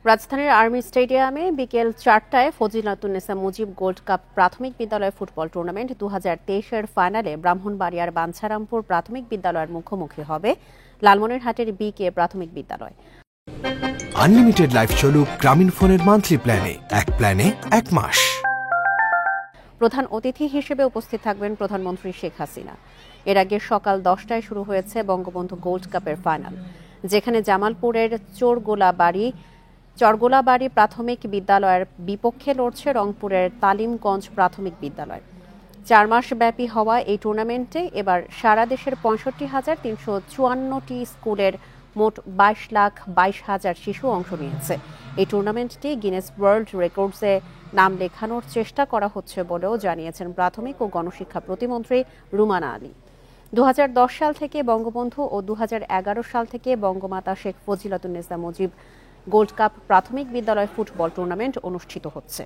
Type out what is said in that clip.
রাজধানীর আর্মি স্টেডিয়ামে বিকেল 4টায় ফজিলাতুন্নেসা মুজিব গোল্ড কাপ প্রাথমিক বিদ্যালয় ফুটবল টুর্নামেন্ট 2023-এর ফাইনালে ব্রাহ্মণবাড়িয়ার বাঞ্ছারামপুর প্রাথমিক বিদ্যালয়ের মুখোমুখি হবে লালমনিরহাটের বিকে প্রাথমিক বিদ্যালয়। আনলিমিটেড লাইফ চলুক গ্রামীণ ফোনের মান্থলি প্ল্যানে, এক প্ল্যানে 1 মাস। প্রধান অতিথি হিসেবে উপস্থিত থাকবেন প্রধানমন্ত্রী শেখ হাসিনা। এর আগে সকাল 10টায় শুরু হয়েছে বঙ্গবন্ধু গোল্ড কাপের ফাইনাল, যেখানে জামালপুরের চরগোলাবাড়ি প্রাথমিক বিদ্যালয়ের বিপক্ষে লড়ছে রংপুরের তালিমগঞ্জ প্রাথমিক বিদ্যালয়। 4 মাস ব্যাপী হওয়া এই টুর্নামেন্টে এবার সারা দেশের 65,354টি স্কুলের মোট 22,22,000 শিশু অংশ নিয়েছে। এই টুর্নামেন্টটি গিনেস ওয়ার্ল্ড রেকর্ডসে নাম লেখানোর চেষ্টা করা হচ্ছে বলেও জানিয়েছেন প্রাথমিক ও গণশিক্ষা প্রতিমন্ত্রী রুমানা আলী। 2010 সাল থেকে বঙ্গবন্ধু ও 2011 সাল থেকে বঙ্গমাতা শেখ ফজিলাতুন্নেসা মুজিব গোল্ড কাপ প্রাথমিক বিদ্যালয় ফুটবল টুর্নামেন্ট অনুষ্ঠিত হচ্ছে।